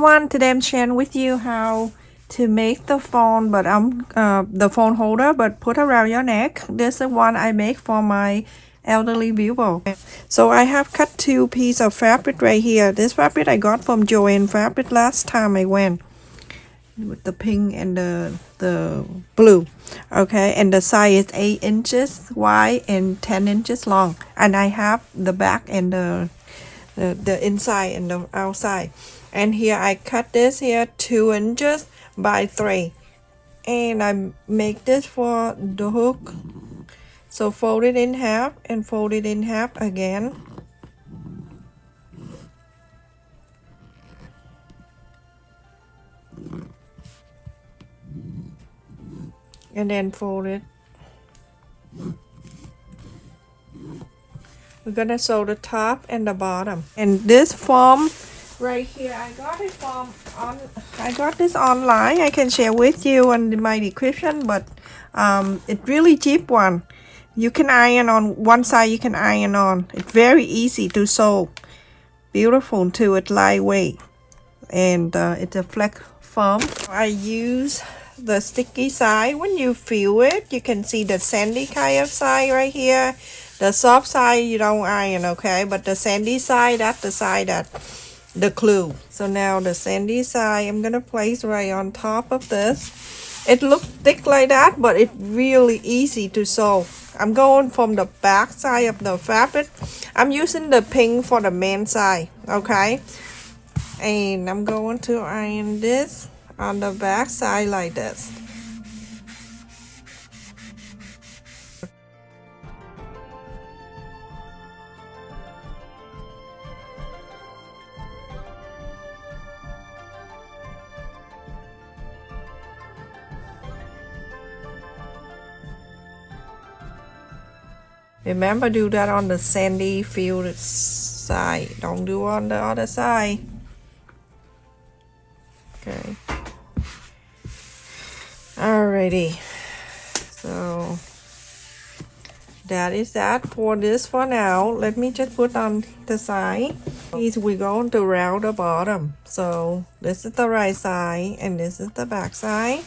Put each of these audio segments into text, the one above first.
everyone, today I'm sharing with you how to make the phone, but the phone holder, but put around your neck. This is one I make for my elderly viewer. So I have cut 2 pieces of fabric right here. This fabric I got from Joanne Fabric last time I went, with the pink and the blue. Okay, and the size is 8 inches wide and 10 inches long, and I have the back and the inside and the outside. And here I cut this here 2 inches by 3, and I make this for the hook. So fold it in half and fold it in half again, and then fold it. We're gonna sew the top and the bottom. And this form right here, I got this online. I can share with you in my description, but it's really cheap one. You can iron on one side, you can iron on. It's very easy to sew. Beautiful too, it's lightweight. And it's a flex form. I use the sticky side. When you feel it, you can see the sandy kind of side right here. The soft side you don't iron, okay? But the sandy side, that's the side that the glue. So now the sandy side, I'm gonna place right on top of this. It looks thick like that, but it's really easy to sew. I'm going from the back side of the fabric. I'm using the pink for the main side, okay? And I'm going to iron this on the back side like this. Remember, do that on the sandy field side. Don't do on the other side. Okay. Alrighty. So that is that for this for now. Let me just put on the side. We're going to round the bottom. So this is the right side and this is the back side.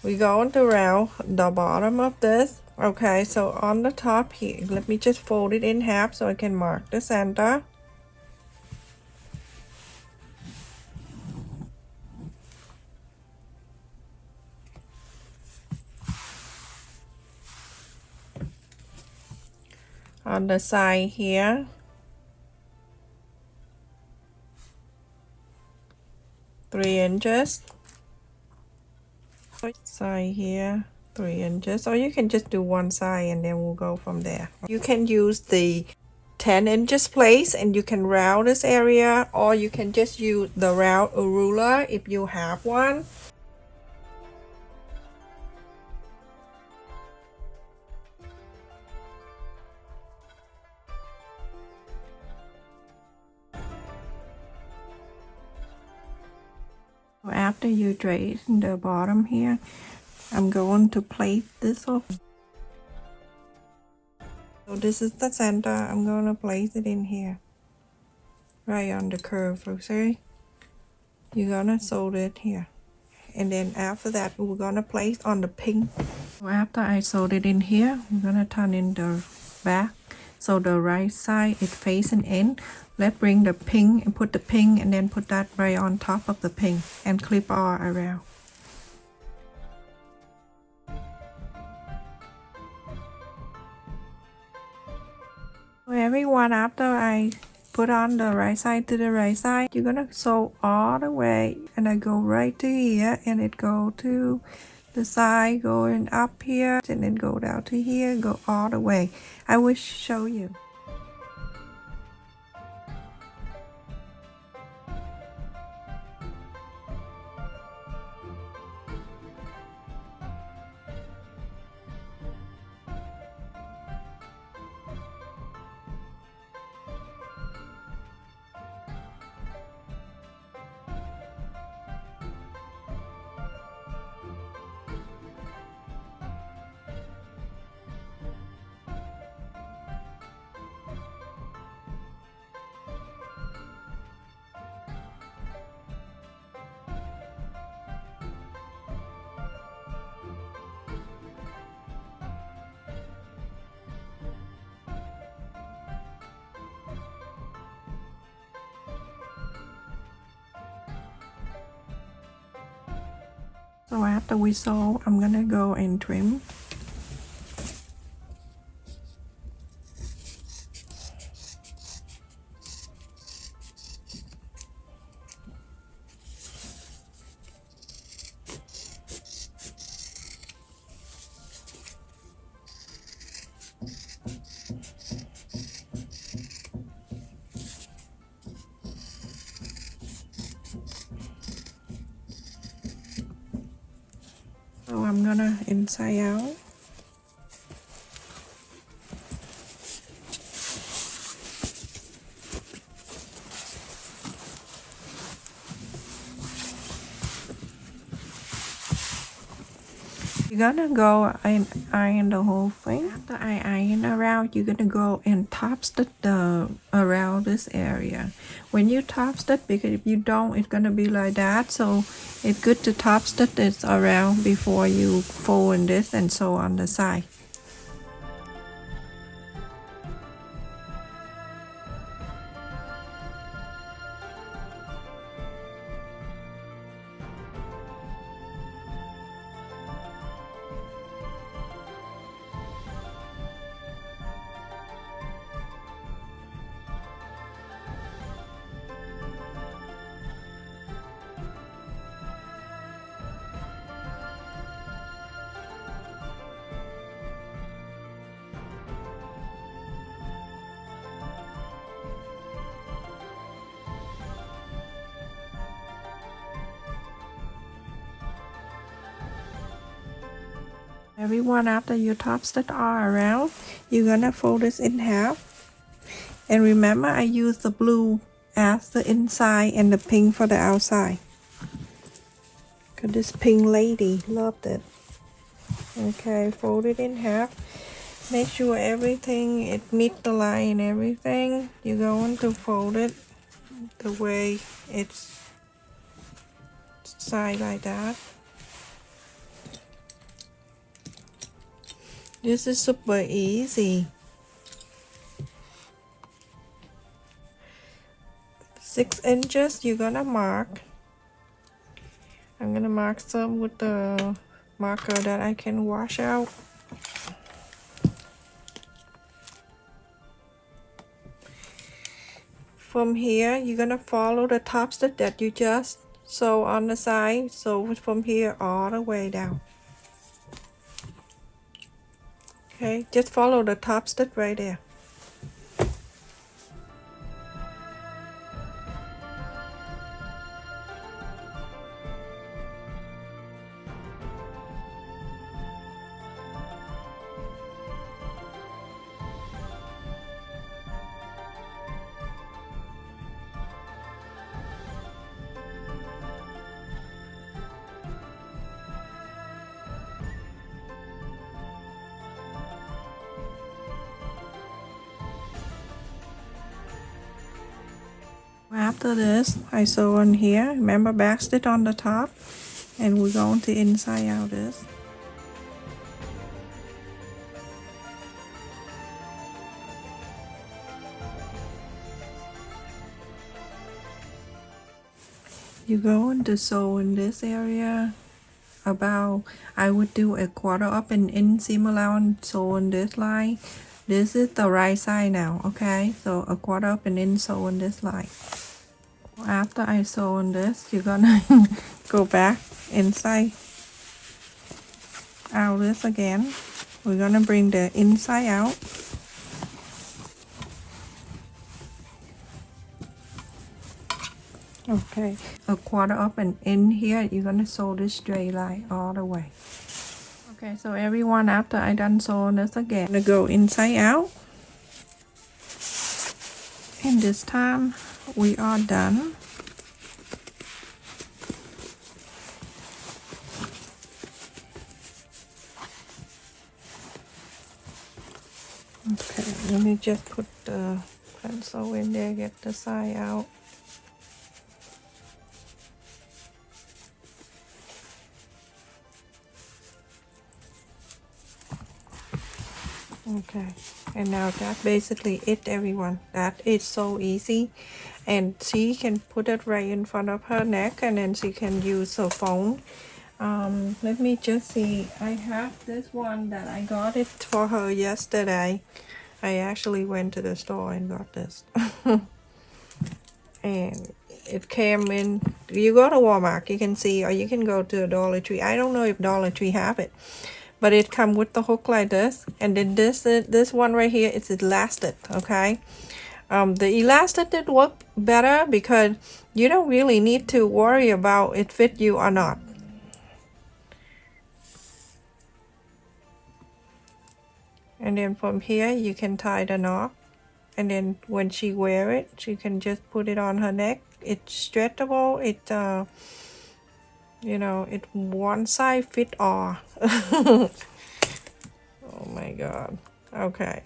We're going to round the bottom of this. Okay, so on the top here, let me just fold it in half so I can mark the center. On the side here, three inches. Side here, 3 inches, or you can just do one side and then we'll go from there. You can use the 10 inches place and you can round this area, or you can just use the round ruler if you have one. After you drape the bottom here, I'm going to place this up. So this is the center. I'm going to place it in here, right on the curve. Okay, you're gonna sew it here, and then after that we're gonna place on the pink. So after I sewed it in here, I'm gonna turn in the back so the right side is facing in. Let's bring the pink and put the pink, and then put that right on top of the pink and clip all around. So everyone, after I put on the right side to the right side, you're gonna sew all the way, and I go right to here, and it go to the side, going up here, and then go down to here, go all the way. I will show you. So after we sew, I'm gonna go and trim. So I'm gonna inside out. You're gonna go and iron the whole thing. After I iron around, you're gonna go and top stitch around this area. When you top stitch, because if you don't, it's gonna be like that. So it's good to top stitch this around before you fold in this and sew on the side. Everyone, after you top stitch all around, you're gonna fold this in half. And remember, I use the blue as the inside and the pink for the outside. Cause this pink lady loved it. Okay, fold it in half. Make sure everything it meets the line and everything. You're going to fold it the way it's side like that. This is super easy. 6 inches you're gonna mark. I'm gonna mark some with the marker that I can wash out. From here, you're gonna follow the top stitch that you just sew on the side. So from here all the way down. Okay, just follow the top stitch right there. After this, I sew on here. Remember, back stitch on the top, and we're going to inside out this. You're going to sew in this area about, I would do a quarter up and in seam allowance, sew on this line. This is the right side now, okay? So a quarter up and in sew on this line. After I sew on this, you're gonna go back inside out this again. We're gonna bring the inside out. Okay, a quarter up and in here, you're gonna sew this straight line all the way. Okay, so everyone, after I done sewing this again, I'm gonna go inside out. And this time, we are done. Okay, let me just put the pencil in there, get the side out. Okay, and now that's basically it, everyone. That is so easy, and she can put it right in front of her neck, and then she can use her phone Let me just see. I have this one that I got it for her yesterday. I actually went to the store and got this. And it came in, you go to Walmart, you can see, or you can go to a Dollar Tree. I don't know if Dollar Tree have it, but it come with the hook like this. And then this one right here, it's elastic, okay? The elastic did work better because you don't really need to worry about it fit you or not. And then from here you can tie the knot, and then when she wear it, she can just put it on her neck. It's stretchable. It you know, it one size fit all. Oh my god. Okay,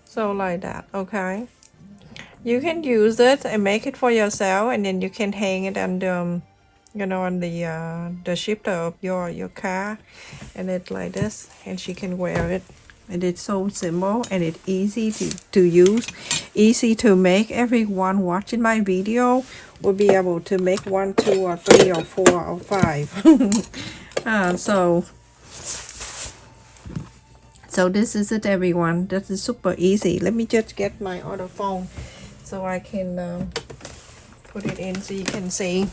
so like that. Okay, you can use it and make it for yourself, and then you can hang it on the you know, on the shifter of your car, and it's like this, and she can wear it. And it's so simple, and it's easy to use, easy to make. Everyone watching my video will be able to make 1, 2, or 3, or 4, or 5. So this is it, everyone. This is super easy. Let me just get my other phone so I can put it in so you can see.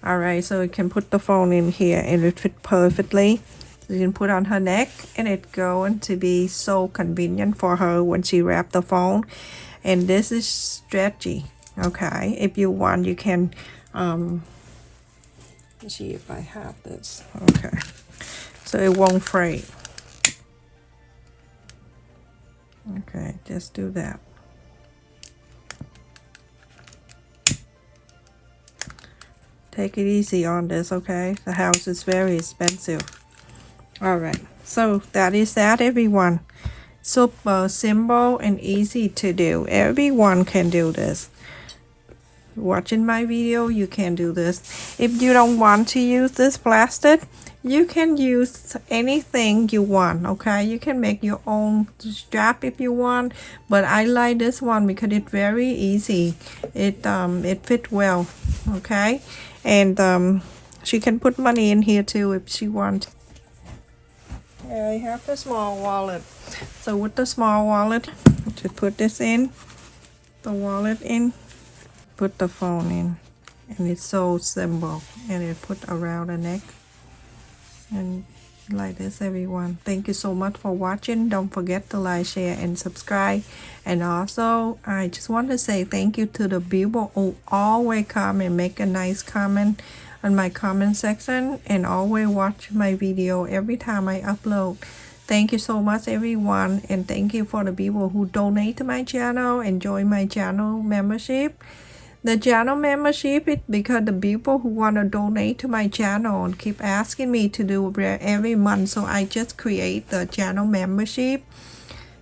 Alright, so you can put the phone in here and it fit perfectly. So you can put on her neck, and it's going to be so convenient for her when she wrap the phone. And this is stretchy. Okay, if you want, you can let's see if I have this. Okay, so it won't fray. Okay, just do that. Take it easy on this, okay? The house is very expensive. Alright, so that is that, everyone. Super simple and easy to do. Everyone can do this. Watching my video, you can do this. If you don't want to use this plastic, you can use anything you want, okay? You can make your own strap if you want, but I like this one because it's very easy. It fit well, okay? And she can put money in here too if she wants. I have the small wallet. So with the small wallet, just put this in, the wallet in, put the phone in, and it's so simple, and it put around the neck, and like this, everyone. Thank you so much for watching. Don't forget to like, share, and subscribe. And also, I just want to say thank you to the people who always come and make a nice comment on my comment section, and always watch my video every time I upload. Thank you so much, everyone, and thank you for the people who donate to my channel and join my channel membership. The channel membership is because the people who want to donate to my channel and keep asking me to do every month, so I just create the channel membership.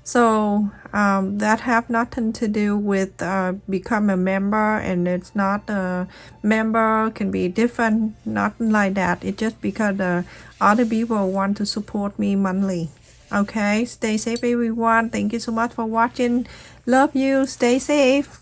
So that have nothing to do with become a member, and it's not a member can be different, nothing like that. It's just because the other people want to support me monthly. Okay, stay safe, everyone. Thank you so much for watching. Love you. Stay safe.